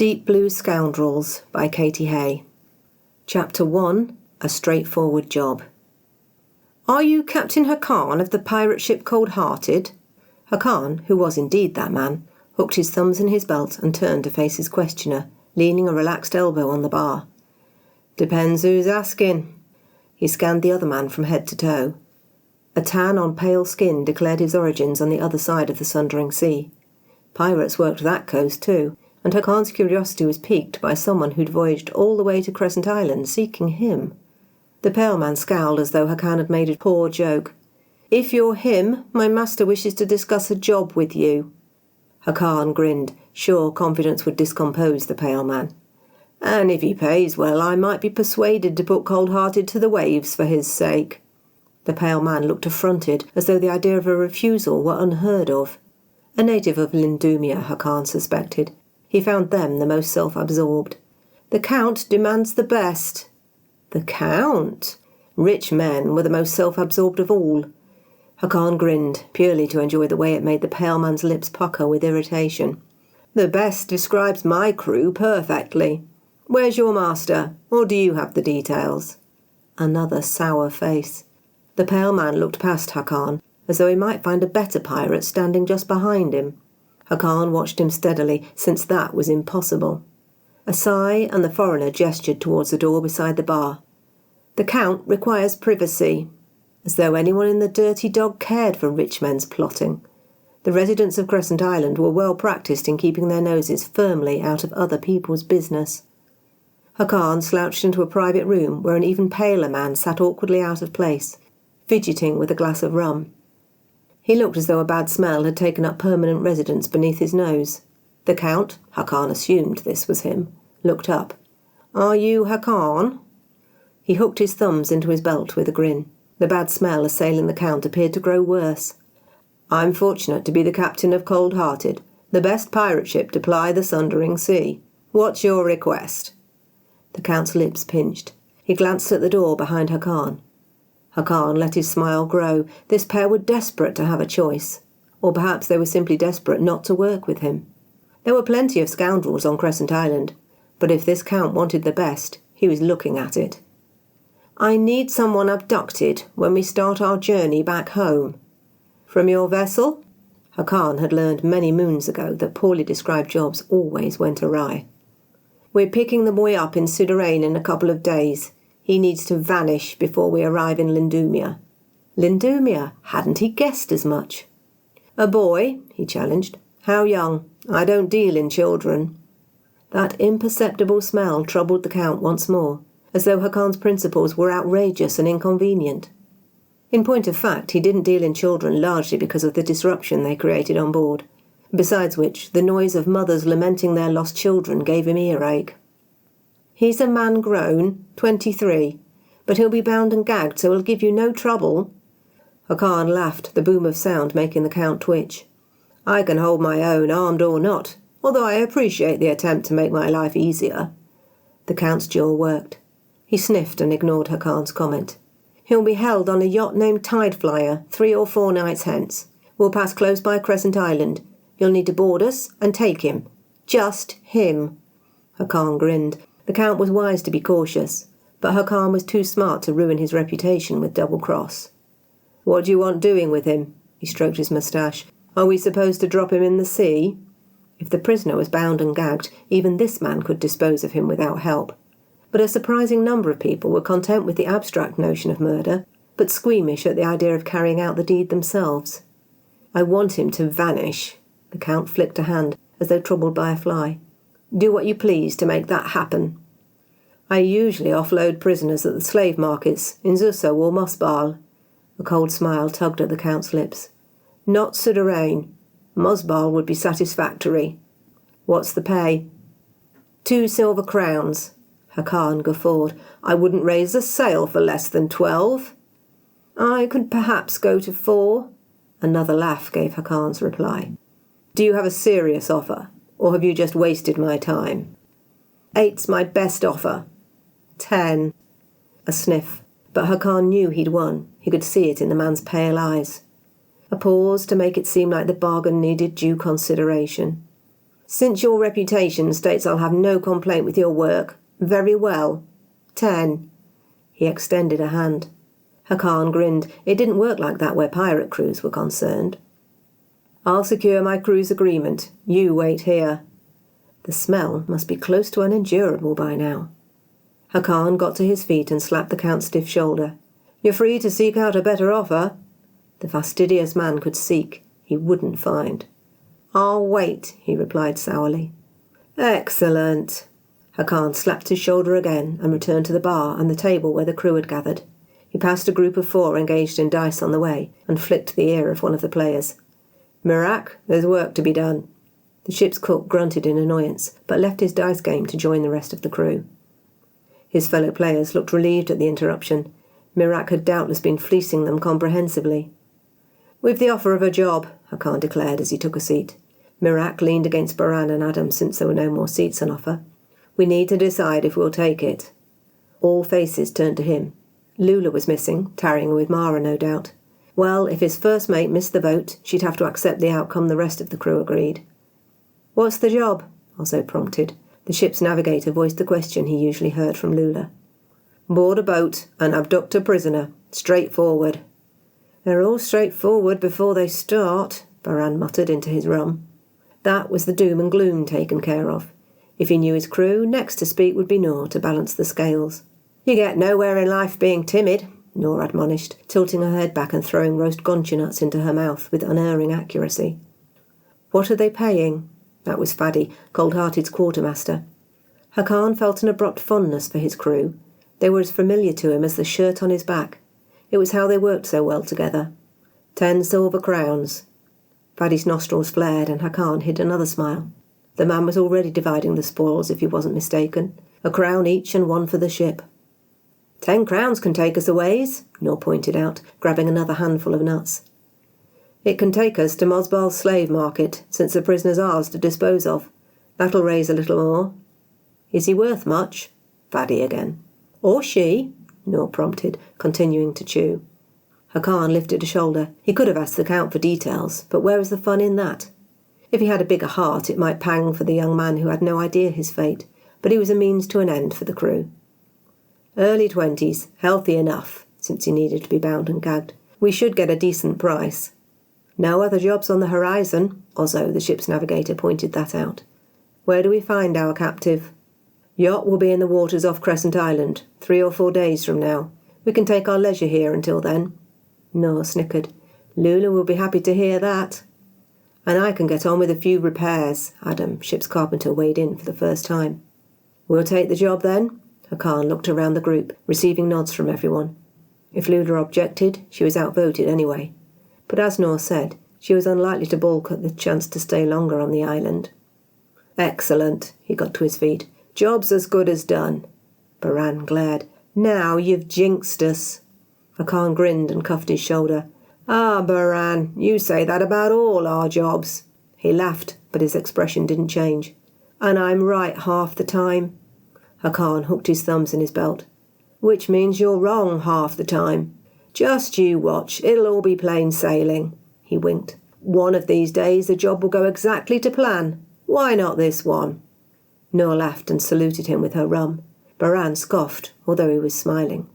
Deep Blue Scoundrels by Katy Haye. Chapter 1. A Straightforward Job. "Are you Captain Hakan of the pirate ship Cold-Hearted?" Hakan, who was indeed that man, hooked his thumbs in his belt and turned to face his questioner, leaning a relaxed elbow on the bar. "Depends who's asking." He scanned the other man from head to toe. A tan on pale skin declared his origins on the other side of the Sundering Sea. Pirates worked that coast too, and Hakan's curiosity was piqued by someone who'd voyaged all the way to Crescent Island seeking him. The pale man scowled as though Hakan had made a poor joke. "If you're him, my master wishes to discuss a job with you." Hakan grinned, sure confidence would discompose the pale man. "And if he pays well, I might be persuaded to put Cold-Hearted to the waves for his sake." The pale man looked affronted, as though the idea of a refusal were unheard of. A native of Lindumia, Hakan suspected. He found them the most self-absorbed. "The Count demands the best." The Count? Rich men were the most self-absorbed of all. Hakan grinned, purely to enjoy the way it made the pale man's lips pucker with irritation. "The best describes my crew perfectly. Where's your master, or do you have the details?" Another sour face. The pale man looked past Hakan, as though he might find a better pirate standing just behind him. Hakan watched him steadily, since that was impossible. A sigh, and the foreigner gestured towards the door beside the bar. "The Count requires privacy." As though anyone in the Dirty Dog cared for rich men's plotting. The residents of Crescent Island were well practised in keeping their noses firmly out of other people's business. Hakan slouched into a private room where an even paler man sat awkwardly out of place, fidgeting with a glass of rum. He looked as though a bad smell had taken up permanent residence beneath his nose. The Count, Hakan assumed this was him, looked up. "Are you Hakan?" He hooked his thumbs into his belt with a grin. The bad smell assailing the Count appeared to grow worse. "I'm fortunate to be the captain of Cold-Hearted, the best pirate ship to ply the Sundering Sea. What's your request?" The Count's lips pinched. He glanced at the door behind Hakan. Hakan let his smile grow. This pair were desperate to have a choice. Or perhaps they were simply desperate not to work with him. There were plenty of scoundrels on Crescent Island, but if this Count wanted the best, he was looking at it. "I need someone abducted when we start our journey back home." "From your vessel?" Hakan had learned many moons ago that poorly described jobs always went awry. "We're picking the boy up in Sundering in a couple of days. He needs to vanish before we arrive in Lindumia." Lindumia? Hadn't he guessed as much? "A boy," he challenged. "How young? I don't deal in children." That imperceptible smell troubled the Count once more, as though Hakan's principles were outrageous and inconvenient. In point of fact, he didn't deal in children largely because of the disruption they created on board. Besides which, the noise of mothers lamenting their lost children gave him earache. "He's a man grown, 23, but he'll be bound and gagged, so he'll give you no trouble." Hakan laughed, the boom of sound making the Count twitch. "I can hold my own, armed or not, although I appreciate the attempt to make my life easier." The Count's jaw worked. He sniffed and ignored Hakan's comment. "He'll be held on a yacht named Tideflyer 3 or 4 nights hence. We'll pass close by Crescent Island. You'll need to board us and take him. Just him." Hakan grinned. The Count was wise to be cautious, but Hakan was too smart to ruin his reputation with double-cross. "What do you want doing with him?" He stroked his moustache. "Are we supposed to drop him in the sea?" If the prisoner was bound and gagged, even this man could dispose of him without help. But a surprising number of people were content with the abstract notion of murder, but squeamish at the idea of carrying out the deed themselves. "I want him to vanish." The Count flicked a hand, as though troubled by a fly. "Do what you please to make that happen." "I usually offload prisoners at the slave markets, in Zusso or Mosbal." A cold smile tugged at the Count's lips. "Not Sundering. Mosbal would be satisfactory." "What's the pay?" 2 silver crowns. Hakan guffawed. "I wouldn't raise a sail for less than 12. "I could perhaps go to 4. Another laugh gave Hakan's reply. "Do you have a serious offer, or have you just wasted my time?" "8's my best offer." 10. A sniff, but Hakan knew he'd won. He could see it in the man's pale eyes. A pause to make it seem like the bargain needed due consideration. Since your reputation states I'll have no complaint with your work, very well. 10. He extended a hand. Hakan grinned. It didn't work like that where pirate crews were concerned. I'll secure my crew's agreement. You wait here. The smell must be close to unendurable by now. Hakan got to his feet and slapped the Count's stiff shoulder. You're free to seek out a better offer. The fastidious man could seek. He wouldn't find. I'll wait, he replied sourly. Excellent. Hakan slapped his shoulder again and returned to the bar and the table where the crew had gathered. He passed a group of 4 engaged in dice on the way and flicked the ear of one of the players. Mirak, there's work to be done. The ship's cook grunted in annoyance, but left his dice game to join the rest of the crew. His fellow players looked relieved at the interruption. Mirak had doubtless been fleecing them comprehensively. We've the offer of a job, Hakan declared as he took a seat. Mirak leaned against Baran and Adam since there were no more seats on offer. We need to decide if we'll take it. All faces turned to him. Lula was missing, tarrying with Mara, no doubt. Well, if his first mate missed the vote, she'd have to accept the outcome the rest of the crew agreed. What's the job? Ozo prompted. The ship's navigator voiced the question he usually heard from Lula. Board a boat and abduct a prisoner. Straightforward. They're all straightforward before they start, Baran muttered into his rum. That was the doom and gloom taken care of. If he knew his crew, next to speak would be Noor to balance the scales. You get nowhere in life being timid, Noor admonished, tilting her head back and throwing roast goncha nuts into her mouth with unerring accuracy. What are they paying? That was Faddy, Cold-Hearted's quartermaster. Hakan felt an abrupt fondness for his crew. They were as familiar to him as the shirt on his back. It was how they worked so well together. 10 silver crowns. Faddy's nostrils flared and Hakan hid another smile. The man was already dividing the spoils, if he wasn't mistaken. A crown each and 1 for the ship. 10 crowns can take us a ways, Noor pointed out, grabbing another handful of nuts. It can take us to Mosbal's slave market, since the prisoner's ours to dispose of. That'll raise a little more. Is he worth much? Faddy again. Or she, Noor prompted, continuing to chew. Hakan lifted a shoulder. He could have asked the Count for details, but where was the fun in that? If he had a bigger heart, it might pang for the young man who had no idea his fate, but he was a means to an end for the crew. Early 20s, healthy enough, since he needed to be bound and gagged. We should get a decent price. No other jobs on the horizon, Ozo, the ship's navigator, pointed that out. Where do we find our captive? Yacht will be in the waters off Crescent Island, 3 or 4 days from now. We can take our leisure here until then. Noor snickered. Lula will be happy to hear that. And I can get on with a few repairs, Adam, ship's carpenter, weighed in for the first time. We'll take the job then? Hakan looked around the group, receiving nods from everyone. If Lula objected, she was outvoted anyway. But as Noor said, she was unlikely to balk at the chance to stay longer on the island. Excellent, he got to his feet. Job's as good as done. Baran glared. Now you've jinxed us. Hakan grinned and cuffed his shoulder. Ah, Baran, you say that about all our jobs. He laughed, but his expression didn't change. And I'm right half the time. Hakan hooked his thumbs in his belt. Which means you're wrong half the time. Just you watch, it'll all be plain sailing. He winked. One of these days the job will go exactly to plan. Why not this one? Noor laughed and saluted him with her rum. Baran scoffed, although he was smiling.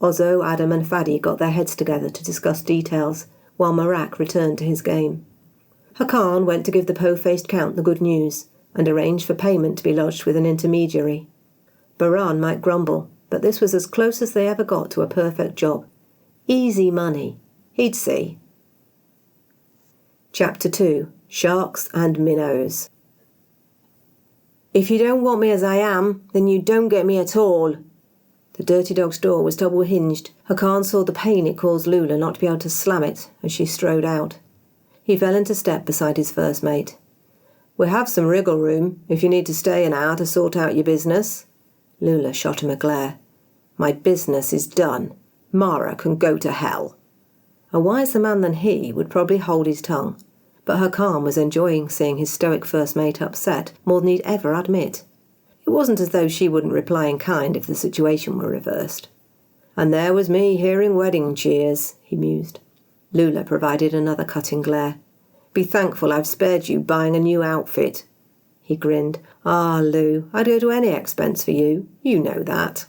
Ozo, Adam and Faddy got their heads together to discuss details, while Mirak returned to his game. Hakan went to give the po-faced Count the good news, and arranged for payment to be lodged with an intermediary. Baran might grumble, but this was as close as they ever got to a perfect job. Easy money. He'd see. Chapter 2. Sharks and Minnows. If you don't want me as I am, then you don't get me at all. The dirty dog's door was double-hinged. Hakan saw the pain it caused Lula not to be able to slam it as she strode out. He fell into step beside his first mate. We have some wriggle room, if you need to stay an hour to sort out your business. Lula shot him a glare. My business is done. Mara can go to hell. A wiser man than he would probably hold his tongue, but Hakan was enjoying seeing his stoic first mate upset more than he'd ever admit. It wasn't as though she wouldn't reply in kind if the situation were reversed. And there was me hearing wedding cheers, he mused. Lula provided another cutting glare. Be thankful I've spared you buying a new outfit. He grinned. "Ah, Lou, I'd go to any expense for you. You know that."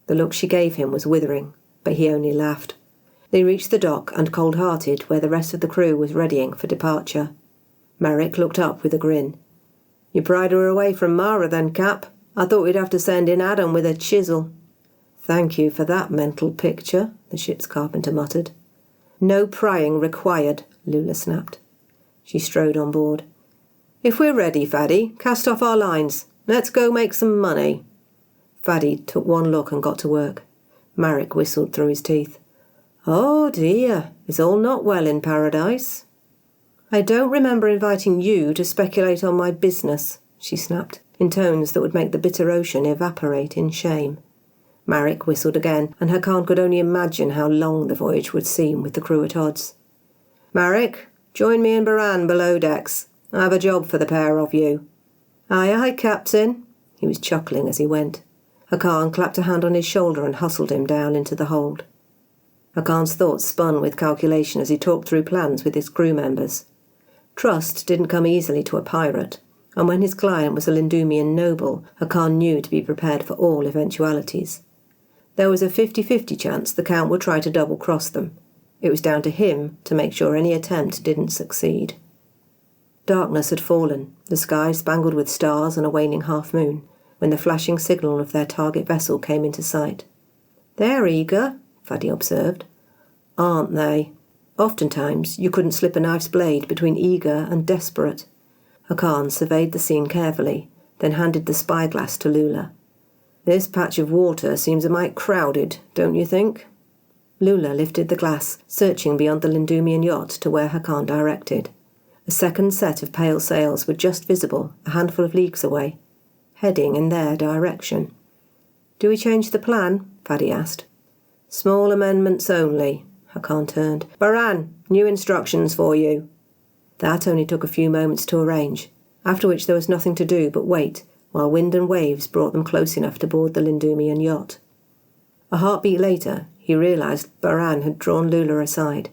The look she gave him was withering, but he only laughed. They reached the dock and Cold-Hearted, where the rest of the crew was readying for departure. Merrick looked up with a grin. "You pried her away from Mara then, Cap. I thought we'd have to send in Adam with a chisel." "Thank you for that mental picture," the ship's carpenter muttered. "No prying required," Lula snapped. She strode on board. "If we're ready, Faddy, cast off our lines. Let's go make some money." Faddy took one look and got to work. Marek whistled through his teeth. "Oh dear, it's all not well in paradise." "I don't remember inviting you to speculate on my business," she snapped, in tones that would make the bitter ocean evaporate in shame. Marek whistled again, and Hakan could only imagine how long the voyage would seem with the crew at odds. "Marek, join me and Baran below decks. I have a job for the pair of you." "Aye, aye, Captain." He was chuckling as he went. Hakan clapped a hand on his shoulder and hustled him down into the hold. Hakan's thoughts spun with calculation as he talked through plans with his crew members. Trust didn't come easily to a pirate, and when his client was a Lindumian noble, Hakan knew to be prepared for all eventualities. There was a 50-50 chance the Count would try to double-cross them. It was down to him to make sure any attempt didn't succeed. Darkness had fallen, the sky spangled with stars and a waning half-moon, when the flashing signal of their target vessel came into sight. "They're eager," Faddy observed. "Aren't they? Oftentimes you couldn't slip a knife's blade between eager and desperate." Hakan surveyed the scene carefully, then handed the spyglass to Lula. "This patch of water seems a mite crowded, don't you think?" Lula lifted the glass, searching beyond the Lindumian yacht to where Hakan directed. A second set of pale sails were just visible, a handful of leagues away, heading in their direction. "Do we change the plan?" Faddy asked. "Small amendments only." Hakan turned. "Baran, new instructions for you." That only took a few moments to arrange, after which there was nothing to do but wait, while wind and waves brought them close enough to board the Lindumian yacht. A heartbeat later, he realized Baran had drawn Lula aside.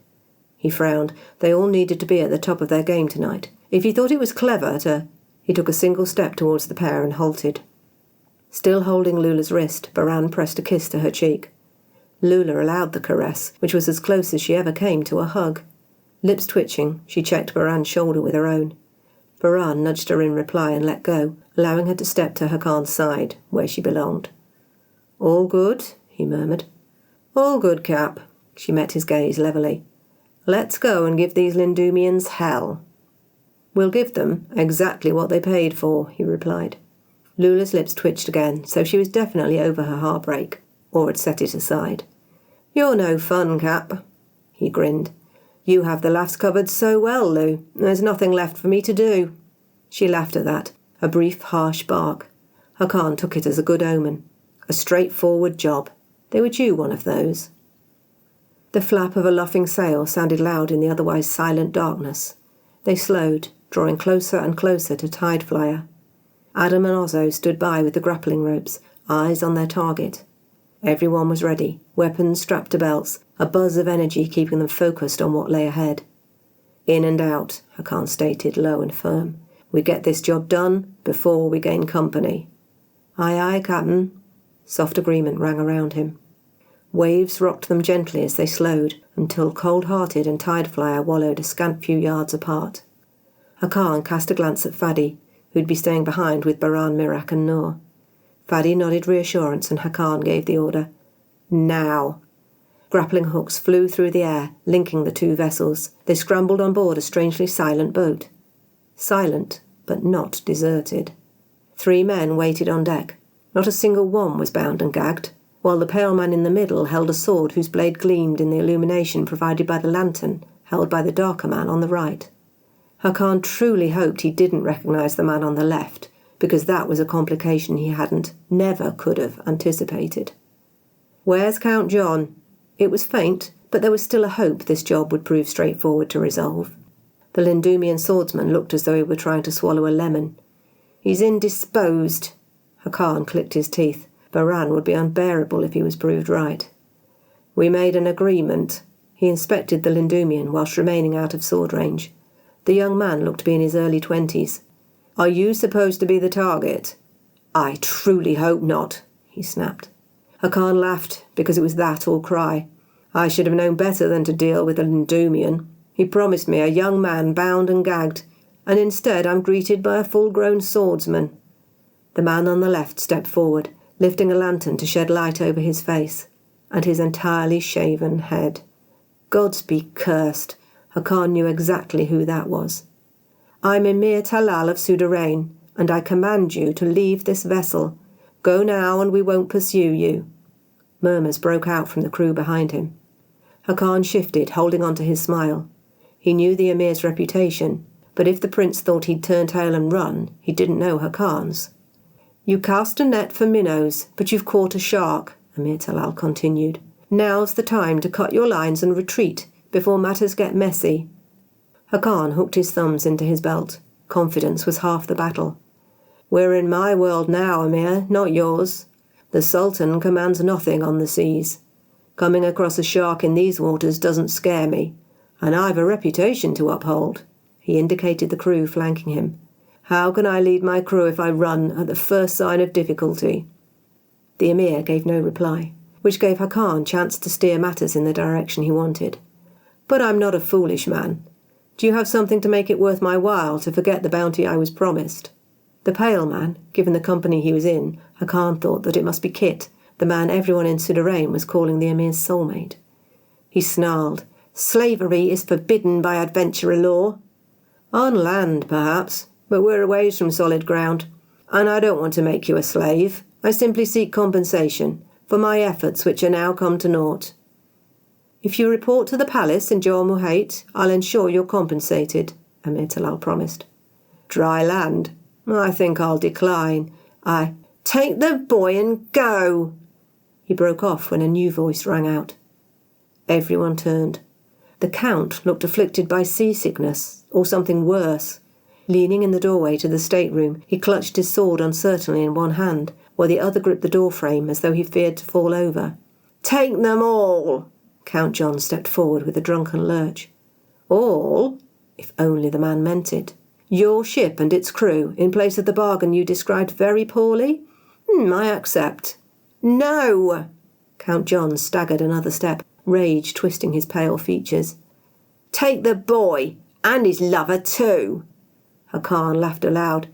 He frowned. They all needed to be at the top of their game tonight. If he thought it was clever to... He took a single step towards the pair and halted. Still holding Lula's wrist, Baran pressed a kiss to her cheek. Lula allowed the caress, which was as close as she ever came to a hug. Lips twitching, she checked Baran's shoulder with her own. Baran nudged her in reply and let go, allowing her to step to Hakan's side, where she belonged. "All good?" he murmured. "All good, Cap." She met his gaze levelly. "Let's go and give these Lindumians hell." "We'll give them exactly what they paid for," he replied. Lula's lips twitched again, so she was definitely over her heartbreak, or had set it aside. "You're no fun, Cap." He grinned. "You have the laughs covered so well, Lou. There's nothing left for me to do." She laughed at that, a brief, harsh bark. Hakan took it as a good omen. A straightforward job. They were due one of those. The flap of a luffing sail sounded loud in the otherwise silent darkness. They slowed, drawing closer and closer to Tide Flyer. Adam and Ozzo stood by with the grappling ropes, eyes on their target. Everyone was ready, weapons strapped to belts, a buzz of energy keeping them focused on what lay ahead. "In and out," Hakan stated, low and firm. "We get this job done before we gain company." "Aye, aye, Captain." Soft agreement rang around him. Waves rocked them gently as they slowed, until Cold-Hearted and Tide Flyer wallowed a scant few yards apart. Hakan cast a glance at Faddy, who'd be staying behind with Baran, Mirak and Noor. Faddy nodded reassurance and Hakan gave the order. "Now!" Grappling hooks flew through the air, linking the two vessels. They scrambled on board a strangely silent boat. Silent, but not deserted. 3 men waited on deck. Not a single one was bound and gagged, while the pale man in the middle held a sword whose blade gleamed in the illumination provided by the lantern held by the darker man on the right. Hakan truly hoped he didn't recognise the man on the left, because that was a complication he never could have anticipated. "Where's Count John?" It was faint, but there was still a hope this job would prove straightforward to resolve. The Lindumian swordsman looked as though he were trying to swallow a lemon. "He's indisposed." Hakan clicked his teeth. Baran would be unbearable if he was proved right. "We made an agreement." He inspected the Lindumian whilst remaining out of sword range. The young man looked to be in his early 20s. Are you supposed to be the target?" "I truly hope not," he snapped. Hakan laughed, because it was that or cry. "I should have known better than to deal with an Endymion. He promised me a young man bound and gagged, and instead I'm greeted by a full-grown swordsman." The man on the left stepped forward, lifting a lantern to shed light over his face and his entirely shaven head. Gods be cursed, Hakan knew exactly who that was. "I'm Emir Talal of Sundering, and I command you to leave this vessel. Go now and we won't pursue you." Murmurs broke out from the crew behind him. Hakan shifted, holding on to his smile. He knew the Emir's reputation, but if the prince thought he'd turn tail and run, he didn't know Hakan's. "You cast a net for minnows, but you've caught a shark," Emir Talal continued. "Now's the time to cut your lines and retreat before matters get messy." Hakan hooked his thumbs into his belt. Confidence was half the battle. "We're in my world now, Emir, not yours. The Sultan commands nothing on the seas. Coming across a shark in these waters doesn't scare me, and I've a reputation to uphold." He indicated the crew flanking him. "How can I lead my crew if I run at the first sign of difficulty?" The Emir gave no reply, which gave Hakan chance to steer matters in the direction he wanted. "But I'm not a foolish man. Do you have something to make it worth my while to forget the bounty I was promised?" The pale man, given the company he was in, Hakan thought that it must be Kit, the man everyone in Sundering was calling the Emir's soulmate. He snarled, "Slavery is forbidden by adventurer law." "On land, perhaps, but we're a ways from solid ground. And I don't want to make you a slave. I simply seek compensation for my efforts which are now come to naught." "If you report to the palace in Jor Muhait, I'll ensure you're compensated," Emir Talal promised. "Dry land? I think I'll decline. Take the boy and go!" He broke off when a new voice rang out. Everyone turned. The Count looked afflicted by seasickness, or something worse. Leaning in the doorway to the stateroom, he clutched his sword uncertainly in one hand, while the other gripped the doorframe as though he feared to fall over. "Take them all!" Count John stepped forward with a drunken lurch. "All?" If only the man meant it. "Your ship and its crew, in place of the bargain you described very poorly? I accept." "No!" Count John staggered another step, rage twisting his pale features. "Take the boy, and his lover too." Hakan laughed aloud.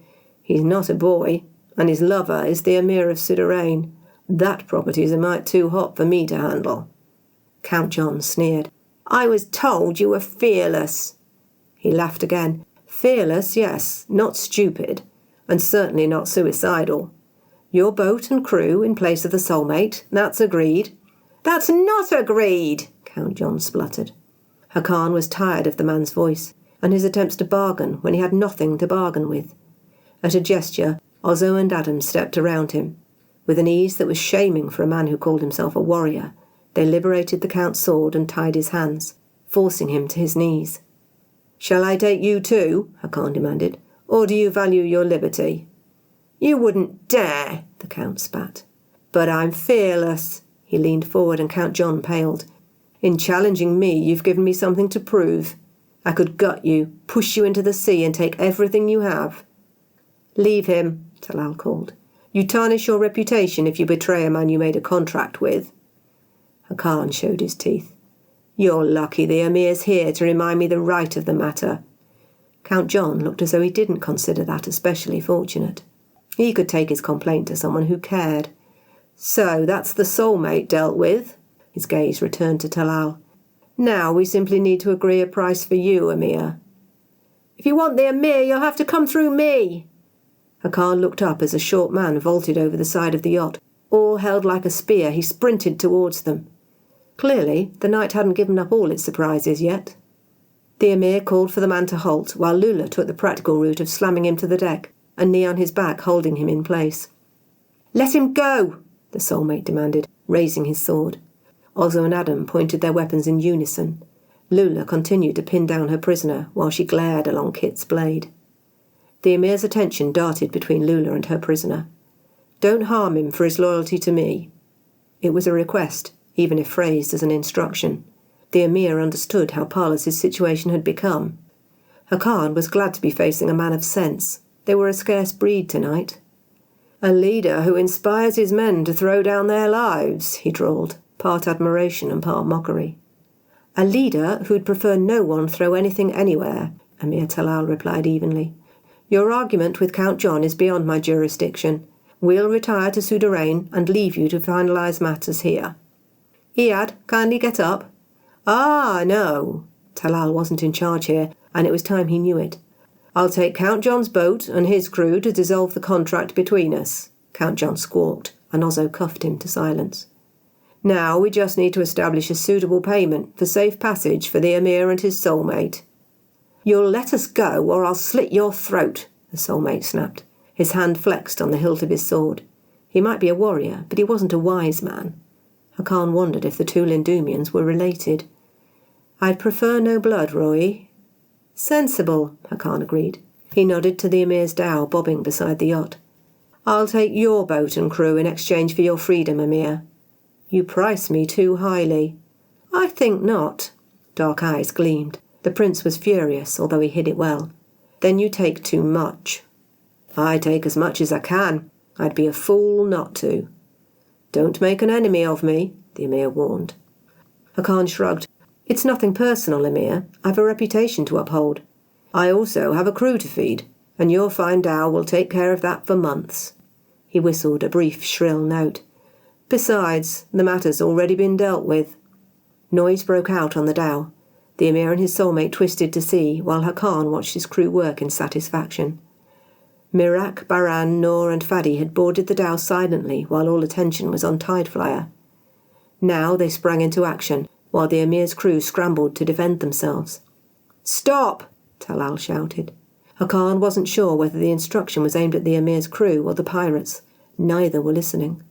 "He's not a boy, and his lover is the Emir of Sundering. That property's a mite too hot for me to handle." Count John sneered. "I was told you were fearless." He laughed again. "Fearless, yes, not stupid, and certainly not suicidal. Your boat and crew in place of the soulmate, that's agreed." "That's not agreed," Count John spluttered. Hakan was tired of the man's voice, and his attempts to bargain when he had nothing to bargain with. At a gesture, Ozzo and Adam stepped around him. With an ease that was shaming for a man who called himself a warrior, they liberated the Count's sword and tied his hands, forcing him to his knees. "Shall I take you too?" Hakan demanded. "Or do you value your liberty?" "You wouldn't dare," the Count spat. "But I'm fearless." He leaned forward and Count John paled. "In challenging me, you've given me something to prove. I could gut you, push you into the sea and take everything you have." "Leave him," Talal called. "You tarnish your reputation if you betray a man you made a contract with." Hakan showed his teeth. "You're lucky the Emir's here to remind me the right of the matter." Count John looked as though he didn't consider that especially fortunate. He could take his complaint to someone who cared. "So that's the soulmate dealt with?" His gaze returned to Talal. "Now we simply need to agree a price for you, Emir." "If you want the Emir, you'll have to come through me." Hakan looked up as a short man vaulted over the side of the yacht. All held like a spear, he sprinted towards them. Clearly, the night hadn't given up all its surprises yet. The Emir called for the man to halt, while Lula took the practical route of slamming him to the deck, a knee on his back holding him in place. "Let him go," the soulmate demanded, raising his sword. Ozzo and Adam pointed their weapons in unison. Lula continued to pin down her prisoner while she glared along Kit's blade. The Emir's attention darted between Lula and her prisoner. "Don't harm him for his loyalty to me." It was a request, even if phrased as an instruction. The Emir understood how parlous his situation had become. Hakan was glad to be facing a man of sense, They were a scarce breed tonight. "A leader who inspires his men to throw down their lives," he drawled, part admiration and part mockery. "A leader who'd prefer no one throw anything anywhere," Emir Talal replied evenly. "Your argument with Count John is beyond my jurisdiction. We'll retire to Sundering and leave you to finalise matters here." "Iyad, kindly get up." "Ah, no." Talal wasn't in charge here, and it was time he knew it. "I'll take Count John's boat and his crew to dissolve the contract between us." Count John squawked, and Ozzo cuffed him to silence. "Now we just need to establish a suitable payment for safe passage for the Emir and his soulmate." "You'll let us go or I'll slit your throat," the soulmate snapped. His hand flexed on the hilt of his sword. He might be a warrior, but he wasn't a wise man. Hakan wondered if the two Lindumians were related. "I'd prefer no blood, Roy." "Sensible," Hakan agreed. He nodded to the Emir's dhow bobbing beside the yacht. "I'll take your boat and crew in exchange for your freedom, Emir." "You price me too highly." "I think not." Dark eyes gleamed. The prince was furious, although he hid it well. "Then you take too much." "I take as much as I can. I'd be a fool not to." "Don't make an enemy of me," the Emir warned. Hakan shrugged. "It's nothing personal, Emir. I've a reputation to uphold. I also have a crew to feed, and your fine dhow will take care of that for months." He whistled a brief, shrill note. "Besides, the matter's already been dealt with." Noise broke out on the dhow. The Emir and his soulmate twisted to see, while Hakan watched his crew work in satisfaction. Mirak, Baran, Noor and Fadi had boarded the dhow silently while all attention was on Tideflyer. Now they sprang into action, while the Emir's crew scrambled to defend themselves. "Stop!" Talal shouted. Hakan wasn't sure whether the instruction was aimed at the Emir's crew or the pirates. Neither were listening.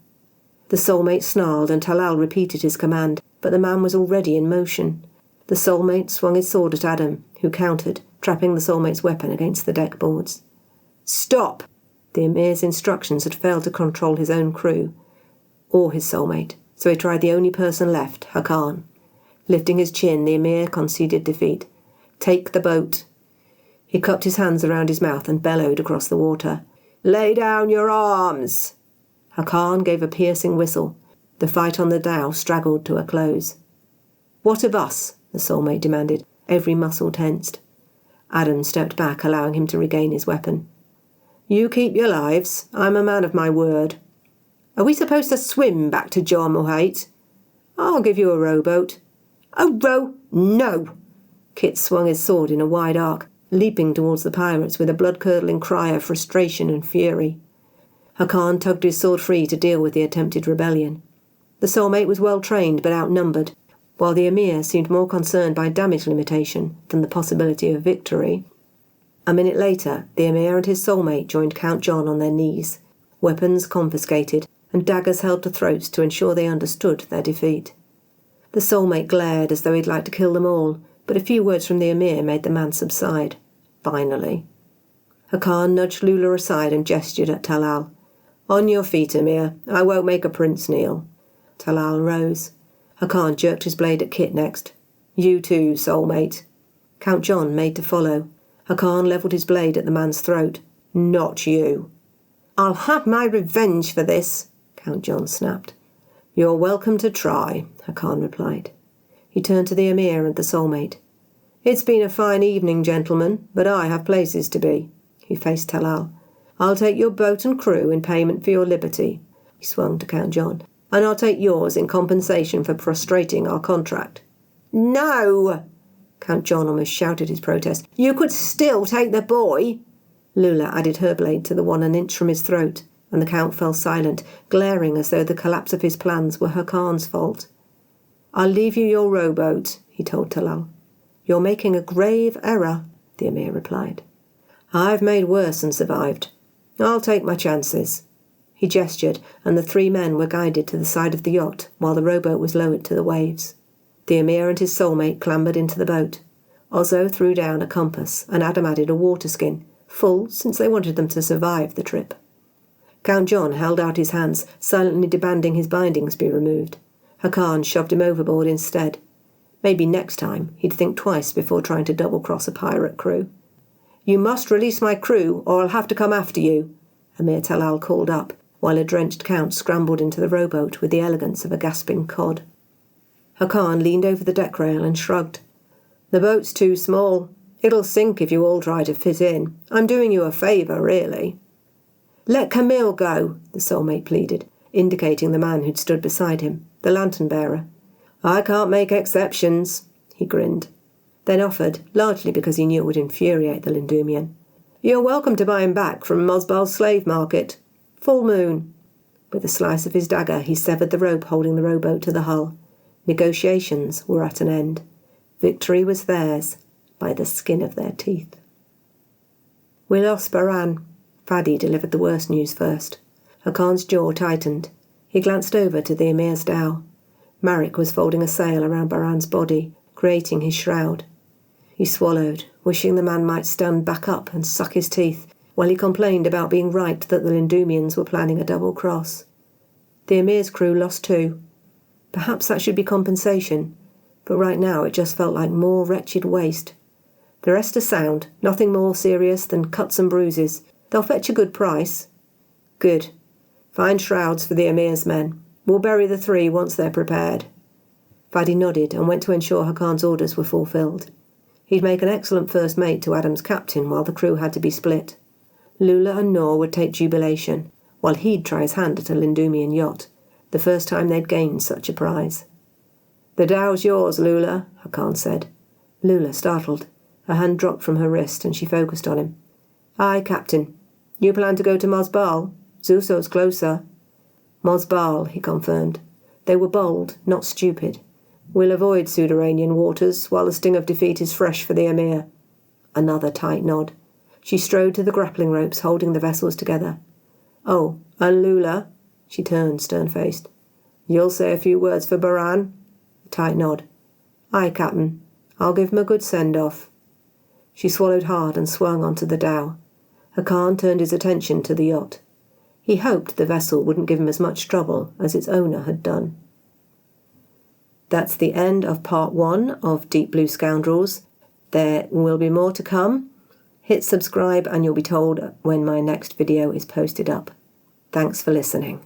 The soulmate snarled and Talal repeated his command, but the man was already in motion. The soulmate swung his sword at Adam, who countered, trapping the soulmate's weapon against the deck boards. "Stop!" The Emir's instructions had failed to control his own crew, or his soulmate, so he tried the only person left, Hakan. Lifting his chin, the Emir conceded defeat. "Take the boat." He cupped his hands around his mouth and bellowed across the water. "Lay down your arms!" Hakan gave a piercing whistle. The fight on the dhow straggled to a close. "What of us?" the soulmate demanded, every muscle tensed. Adam stepped back, allowing him to regain his weapon. "You keep your lives. I'm a man of my word." "Are we supposed to swim back to Jarmuhait?" "I'll give you a rowboat." No! Kit swung his sword in a wide arc, leaping towards the pirates with a blood-curdling cry of frustration and fury. Hakan tugged his sword free to deal with the attempted rebellion. The soulmate was well trained but outnumbered, while the Emir seemed more concerned by damage limitation than the possibility of victory. A minute later, the Emir and his soulmate joined Count John on their knees, weapons confiscated and daggers held to throats to ensure they understood their defeat. The soulmate glared as though he'd like to kill them all, but a few words from the Emir made the man subside. Finally. Hakan nudged Lula aside and gestured at Talal. "On your feet, Emir. I won't make a prince kneel." Talal rose. Hakan jerked his blade at Kit next. "You too, soulmate." Count John made to follow. Hakan levelled his blade at the man's throat. "Not you." "I'll have my revenge for this," Count John snapped. "You're welcome to try," Hakan replied. He turned to the Emir and the soulmate. "It's been a fine evening, gentlemen, but I have places to be." He faced Talal. "I'll take your boat and crew in payment for your liberty." He swung to Count John. "And I'll take yours in compensation for frustrating our contract." "No!" Count John almost shouted his protest. "You could still take the boy." Lula added her blade to the one an inch from his throat, and the Count fell silent, glaring as though the collapse of his plans were Hakan's fault. "I'll leave you your rowboat," he told Talal. "You're making a grave error," the Emir replied. "I've made worse and survived. I'll take my chances." He gestured, and the three men were guided to the side of the yacht while the rowboat was lowered to the waves. The Emir and his soulmate clambered into the boat. Ozzo threw down a compass, and Adam added a water skin, full since they wanted them to survive the trip. Count John held out his hands, silently demanding his bindings be removed. Hakan shoved him overboard instead. Maybe next time he'd think twice before trying to double-cross a pirate crew. "You must release my crew, or I'll have to come after you," Amir Talal called up, while a drenched count scrambled into the rowboat with the elegance of a gasping cod. Hakan leaned over the deck rail and shrugged. "The boat's too small. It'll sink if you all try to fit in. I'm doing you a favour, really." "Let Camille go," the soulmate pleaded, indicating the man who'd stood beside him, the lantern-bearer. "I can't make exceptions," he grinned, then offered, largely because he knew it would infuriate the Lindumian, "You're welcome to buy him back from Mosbal's slave market. Full moon." With a slice of his dagger, he severed the rope holding the rowboat to the hull. Negotiations were at an end. Victory was theirs, by the skin of their teeth. "We lost Baran." Fadi delivered the worst news first. Hakan's jaw tightened. He glanced over to the Emir's dhow. Marek was folding a sail around Baran's body, creating his shroud. He swallowed, wishing the man might stand back up and suck his teeth, while he complained about being right that the Lindumians were planning a double cross. The Emir's crew lost too. Perhaps that should be compensation, but right now it just felt like more wretched waste. The rest are sound, nothing more serious than cuts and bruises. They'll fetch a good price. Good. Find shrouds for the Emir's men. We'll bury the 3 once they're prepared. Fadi nodded and went to ensure Hakan's orders were fulfilled. He'd make an excellent first mate to Adam's captain while the crew had to be split. Lula and Noor would take jubilation, while he'd try his hand at a Lindumian yacht, the first time they'd gained such a prize. "The dhow's yours, Lula," Hakan said. Lula startled. Her hand dropped from her wrist and she focused on him. "Aye, Captain. You plan to go to Mosbal? Zuso's closer." "Mosbal," he confirmed. They were bold, not stupid. "We'll avoid Suderanian waters while the sting of defeat is fresh for the Emir." Another tight nod. She strode to the grappling ropes holding the vessels together. "Oh, and Lula?" She turned, stern-faced. "You'll say a few words for Baran?" A tight nod. "Aye, Captain. I'll give him a good send-off." She swallowed hard and swung onto the dhow. Hakan turned his attention to the yacht. He hoped the vessel wouldn't give him as much trouble as its owner had done. That's the end of part 1 of Deep Blue Scoundrels. There will be more to come. Hit subscribe and you'll be told when my next video is posted up. Thanks for listening.